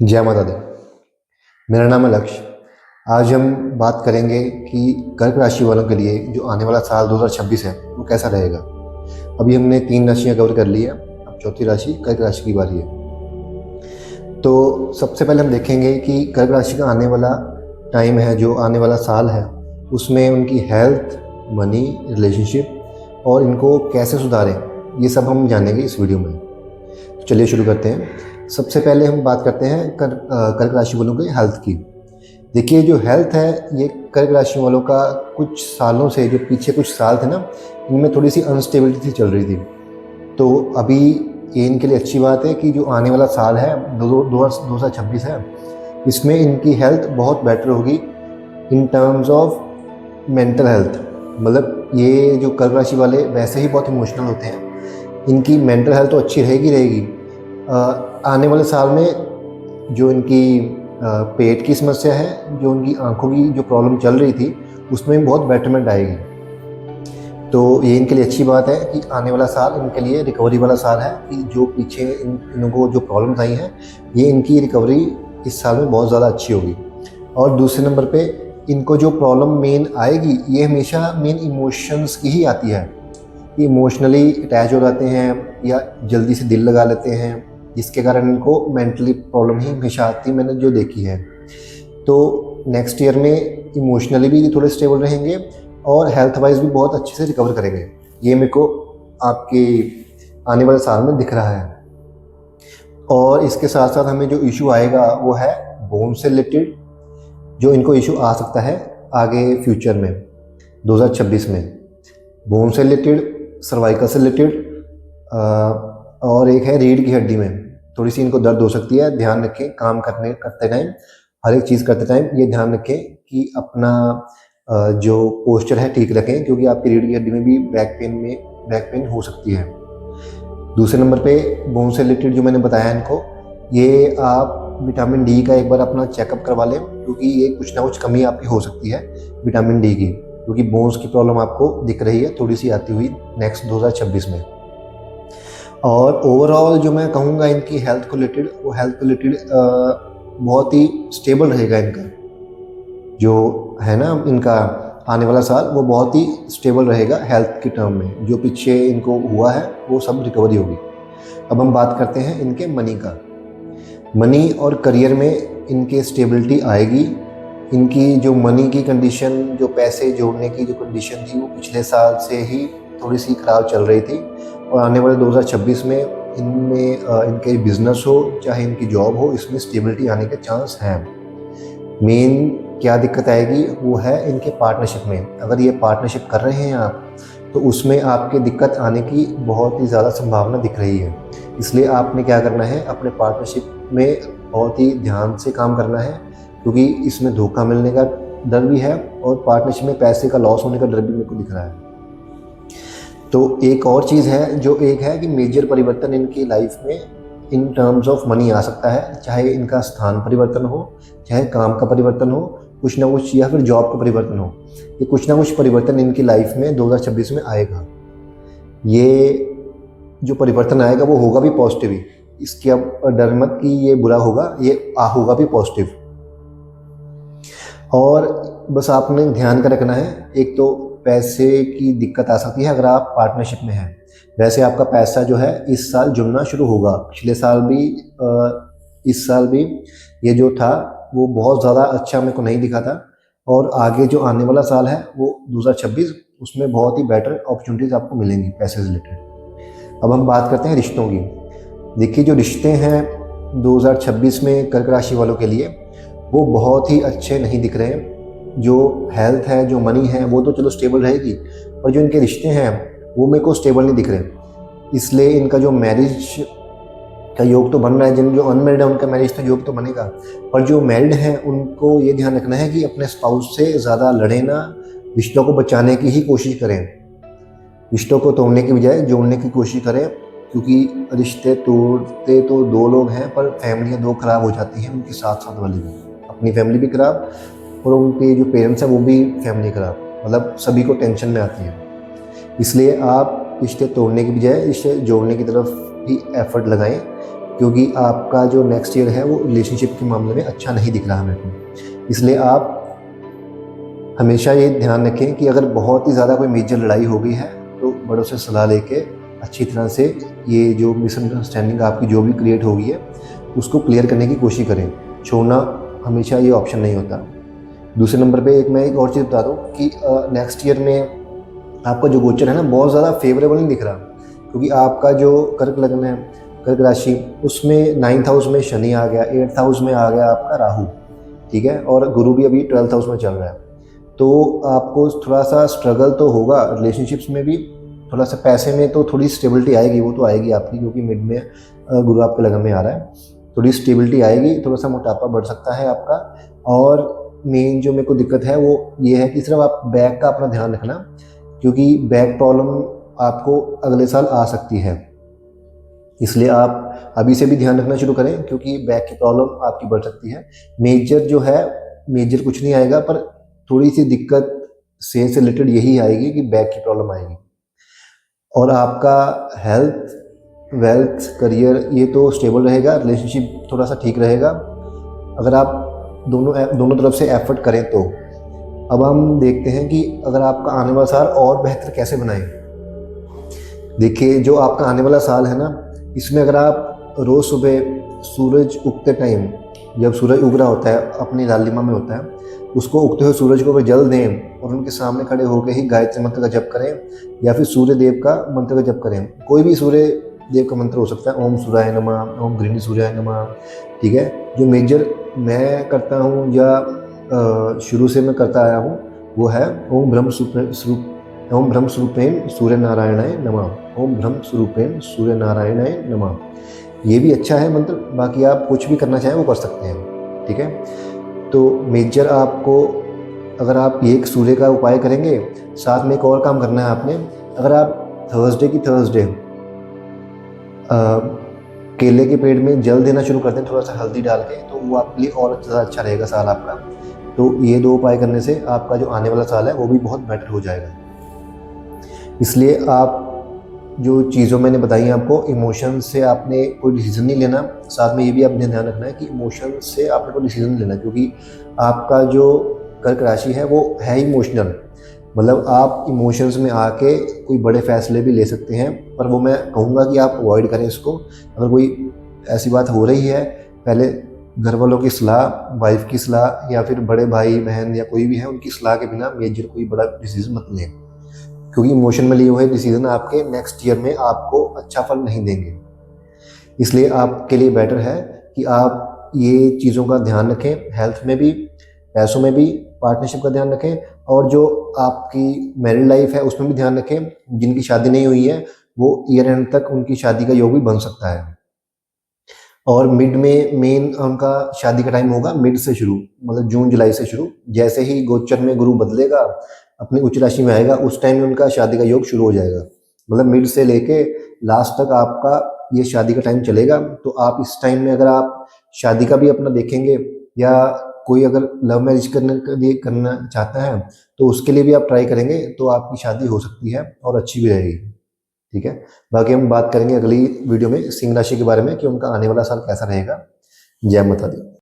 जय माता दी। मेरा नाम है लक्ष्य। आज हम बात करेंगे कि कर्क राशि वालों के लिए जो आने वाला साल 2026 है वो कैसा रहेगा। अभी हमने 3 राशियाँ कवर कर ली है, अब चौथी राशि कर्क राशि की बारी है। तो सबसे पहले हम देखेंगे कि कर्क राशि का आने वाला टाइम है, जो आने वाला साल है, उसमें उनकी हेल्थ, मनी, रिलेशनशिप और इनको कैसे सुधारें, ये सब हम जानेंगे इस वीडियो में। तो चलिए शुरू करते हैं। सबसे पहले हम बात करते हैं कर्क राशि वालों के हेल्थ की। देखिए, जो हेल्थ है ये कर्क राशि वालों का कुछ सालों से, जो पीछे कुछ साल थे ना, इनमें थोड़ी सी अनस्टेबिलिटी चल रही थी। तो अभी ये इनके लिए अच्छी बात है कि जो आने वाला साल है 2026 है, इसमें इनकी हेल्थ बहुत बेटर होगी in terms of mental health. मतलब ये जो कर्क राशि वाले वैसे ही बहुत इमोशनल होते हैं, इनकी मेंटल हेल्थ तो अच्छी रहेगी रहेगी। आने वाले साल में जो इनकी पेट की समस्या है, जो उनकी आंखों की जो प्रॉब्लम चल रही थी, उसमें बहुत बेटरमेंट आएगी। तो ये इनके लिए अच्छी बात है कि आने वाला साल इनके लिए रिकवरी वाला साल है, कि जो पीछे इनको जो प्रॉब्लम्स आई हैं, ये इनकी रिकवरी इस साल में बहुत ज़्यादा अच्छी होगी। और दूसरे नंबर पे इनको जो प्रॉब्लम मेन आएगी, ये हमेशा मेन इमोशंस की ही आती है। कि इमोशनली अटैच हो जाते हैं या जल्दी से दिल लगा लेते हैं, जिसके कारण इनको मेंटली प्रॉब्लम ही हमेशा आती है, मैंने जो देखी है। तो नेक्स्ट ईयर में इमोशनली भी थोड़े स्टेबल रहेंगे और हेल्थ वाइज भी बहुत अच्छे से रिकवर करेंगे। ये मेरे को आपके आने वाले साल में दिख रहा है। और इसके साथ साथ हमें जो इशू आएगा वो है बोन से रिलेटेड, जो इनको इशू आ सकता है आगे फ्यूचर में 2026 में। बोन से रिलेटेड, सर्वाइकल से रिलेटेड, और एक है रीढ़ की हड्डी में थोड़ी सी इनको दर्द हो सकती है। ध्यान रखें, काम करते टाइम, हर एक चीज़ करते टाइम ये ध्यान रखें कि अपना जो पोस्चर है ठीक रखें, क्योंकि आपकी रीढ़ की हड्डी में भी बैक पेन हो सकती है। दूसरे नंबर पे बोन से रिलेटेड जो मैंने बताया इनको, ये आप विटामिन डी का एक बार अपना चेकअप करवा लें, क्योंकि ये कुछ ना कुछ कमी आपकी हो सकती है विटामिन डी की, क्योंकि बोन्स की प्रॉब्लम आपको दिख रही है थोड़ी सी आती हुई नेक्स्ट 2026 में। और ओवरऑल जो मैं कहूँगा इनकी हेल्थ को रिलेटेड, वो हेल्थ को रिलेटेड बहुत ही स्टेबल रहेगा इनका, जो है ना इनका आने वाला साल, वो बहुत ही स्टेबल रहेगा हेल्थ के टर्म में। जो पीछे इनको हुआ है वो सब रिकवरी होगी। अब हम बात करते हैं इनके मनी का। मनी और करियर में इनके स्टेबिलिटी आएगी। इनकी जो मनी की कंडीशन, जो पैसे जोड़ने की जो कंडीशन थी, वो पिछले साल से ही थोड़ी सी ख़राब चल रही थी, और आने वाले 2026 में इनमें इनके बिजनेस हो चाहे इनकी जॉब हो, इसमें स्टेबिलिटी आने के चांस हैं। मेन क्या दिक्कत आएगी वो है इनके पार्टनरशिप में। अगर ये पार्टनरशिप कर रहे हैं आप, तो उसमें आपके दिक्कत आने की बहुत ही ज़्यादा संभावना दिख रही है। इसलिए आपने क्या करना है, अपने पार्टनरशिप में बहुत ही ध्यान से काम करना है, क्योंकि इसमें धोखा मिलने का डर भी है और पार्टनरशिप में पैसे का लॉस होने का डर भी मेरे को दिख रहा है। तो एक और चीज़ है, जो एक है कि मेजर परिवर्तन इनकी लाइफ में इन टर्म्स ऑफ मनी आ सकता है, चाहे इनका स्थान परिवर्तन हो, चाहे काम का परिवर्तन हो, कुछ ना कुछ, या फिर जॉब का परिवर्तन हो। ये कुछ ना कुछ परिवर्तन इनकी लाइफ में 2026 में आएगा। ये जो परिवर्तन आएगा वो होगा भी पॉजिटिव ही, इसकी अब डर मत कि ये बुरा होगा, ये होगा भी पॉजिटिव। और बस आपने ध्यान का रखना है, एक तो पैसे की दिक्कत आ सकती है अगर आप पार्टनरशिप में हैं। वैसे आपका पैसा जो है इस साल जुड़ना शुरू होगा, पिछले साल भी इस साल भी ये जो था वो बहुत ज़्यादा अच्छा मेरे को नहीं दिखा था, और आगे जो आने वाला साल है वो 2026, उसमें बहुत ही बेटर अपॉर्चुनिटीज़ आपको मिलेंगी पैसे से रिलेटेड। अब हम बात करते हैं रिश्तों की। देखिए, जो रिश्ते हैं 2026 में कर्क राशि वालों के लिए, वो बहुत ही अच्छे नहीं दिख रहे हैं। जो हेल्थ है, जो मनी है, वो तो चलो स्टेबल रहेगी, पर जो इनके रिश्ते हैं वो मेरे को स्टेबल नहीं दिख रहे। इसलिए इनका जो मैरिज का योग तो बन रहा है, जिन जो अनमेरिड है उनका मैरिज का योग तो बनेगा, पर जो मैरिड हैं उनको ये ध्यान रखना है कि अपने स्पाउस से ज़्यादा लड़े ना, रिश्तों को बचाने की ही कोशिश करें। रिश्तों को तोड़ने की बजाय जोड़ने की कोशिश करें, क्योंकि रिश्ते तोड़ते तो दो लोग हैं, पर फैमिलियाँ दो खराब हो जाती हैं, उनकी साथ साथ वाली भी, अपनी फैमिली भी खराब और उनके जो पेरेंट्स हैं वो भी फैमिली खराब, मतलब सभी को टेंशन में आती है। इसलिए आप रिश्ते तोड़ने की बजाय रिश्ते जोड़ने की तरफ ही एफर्ट लगाएं, क्योंकि आपका जो नेक्स्ट ईयर है वो रिलेशनशिप के मामले में अच्छा नहीं दिख रहा मेरे को। इसलिए आप हमेशा ये ध्यान रखें कि अगर बहुत ही ज़्यादा कोई मेजर लड़ाई हो गई है तो बड़ों से सलाह लेके अच्छी तरह से ये जो मिसअंडरस्टैंडिंग आपकी जो भी क्रिएट हो गई है उसको क्लियर करने की कोशिश करें। छोड़ना हमेशा ये ऑप्शन नहीं होता। दूसरे नंबर पे मैं एक और चीज़ बता दूँ कि नेक्स्ट ईयर में आपका जो गोचर है ना बहुत ज़्यादा फेवरेबल नहीं दिख रहा, क्योंकि आपका जो कर्क लग्न है, कर्क राशि, उसमें 9th हाउस में शनि आ गया, 8th हाउस में आ गया आपका राहु, ठीक है, और गुरु भी अभी 12th हाउस में चल रहा है। तो आपको थोड़ा सा स्ट्रगल तो होगा रिलेशनशिप्स में भी, थोड़ा सा पैसे में तो थोड़ी स्टेबिलिटी आएगी, वो तो आएगी आपकी, क्योंकि मिड में गुरु आपके लगन में आ रहा है, थोड़ी स्टेबिलिटी आएगी, थोड़ा सा मोटापा बढ़ सकता है आपका। और मेन जो मेरे को दिक्कत है वो ये है कि सिर्फ आप बैक का अपना ध्यान रखना, क्योंकि बैक प्रॉब्लम आपको अगले साल आ सकती है। इसलिए आप अभी से भी ध्यान रखना शुरू करें, क्योंकि बैक की प्रॉब्लम आपकी बढ़ सकती है। मेजर जो है, मेजर कुछ नहीं आएगा, पर थोड़ी सी दिक्कत से रिलेटेड यही आएगी कि बैक की प्रॉब्लम आएगी। और आपका हेल्थ, वेल्थ, करियर ये तो स्टेबल रहेगा, रिलेशनशिप थोड़ा सा ठीक रहेगा अगर आप दोनों तरफ से एफर्ट करें तो। अब हम देखते हैं कि अगर आपका आने वाला साल और बेहतर कैसे बनाएं। देखिए, जो आपका आने वाला साल है ना, इसमें अगर आप रोज़ सुबह सूरज उगते टाइम, जब सूरज उग रहा होता है अपनी लालिमा में होता है, उसको उगते हुए सूरज को जल दें और उनके सामने खड़े होकर ही गायत्री मंत्र का जप करें, या फिर सूर्य देव का मंत्र का जप करें। कोई भी सूर्य देव का मंत्र हो सकता है, ओम सूर्याय नमः, ओम गृहिणी सूर्याय नमः, ठीक है। जो मेजर मैं करता हूँ या शुरू से मैं करता आया हूँ वो है ओम ब्रह्म स्वरूपेण सूर्य नारायणाय नमः, ओम ब्रह्म स्वरूपेण सूर्य नारायणाय नमः। ये भी अच्छा है मंत्र, बाकी आप कुछ भी करना चाहें वो कर सकते हैं, ठीक है। तो मेजर आपको, अगर आप एक सूर्य का उपाय करेंगे, साथ में एक और काम करना है आपने। अगर आप थर्सडे की थर्सडे केले के पेड़ में जल देना शुरू करते हैं थोड़ा सा हल्दी डाल के, तो वो आपके लिए और ज़्यादा अच्छा रहेगा साल आपका। तो ये 2 उपाय करने से आपका जो आने वाला साल है वो भी बहुत बेटर हो जाएगा। इसलिए आप जो चीज़ों मैंने बताई आपको, इमोशन से आपने कोई डिसीज़न नहीं लेना। साथ में ये भी आपने ध्यान रखना है कि इमोशन से आपने कोई डिसीज़न नहीं लेना, क्योंकि आपका जो कर्क राशि है वो है इमोशनल। मतलब आप इमोशंस में आके कोई बड़े फैसले भी ले सकते हैं, पर वो मैं कहूँगा कि आप अवॉइड करें इसको। अगर कोई ऐसी बात हो रही है, पहले घर वालों की सलाह, वाइफ की सलाह, या फिर बड़े भाई बहन या कोई भी है उनकी सलाह के बिना मेजर कोई बड़ा डिसीज़न मत लें, क्योंकि इमोशन में लिए हुए डिसीज़न आपके नेक्स्ट ईयर में आपको अच्छा फल नहीं देंगे। इसलिए आपके लिए बेटर है कि आप ये चीज़ों का ध्यान रखें, हेल्थ में भी, पैसों में भी, पार्टनरशिप का ध्यान रखें, और जो आपकी मैरिड लाइफ है उसमें भी ध्यान रखें। जिनकी शादी नहीं हुई है वो ईयर एंड तक उनकी शादी का योग भी बन सकता है। और मिड में मेन उनका शादी का टाइम होगा मिड से शुरू, मतलब जून जुलाई से शुरू। जैसे ही गोचर में गुरु बदलेगा, अपनी उच्च राशि में आएगा, उस टाइम में उनका शादी का योग शुरू हो जाएगा। मतलब मिड से लेके लास्ट तक आपका ये शादी का टाइम चलेगा। तो आप इस टाइम में अगर आप शादी का भी अपना देखेंगे, या कोई अगर लव मैरिज करने के लिए करना चाहता है तो उसके लिए भी आप ट्राई करेंगे, तो आपकी शादी हो सकती है और अच्छी भी रहेगी, ठीक है। बाकी हम बात करेंगे अगली वीडियो में सिंह राशि के बारे में कि उनका आने वाला साल कैसा रहेगा। जय माता दी।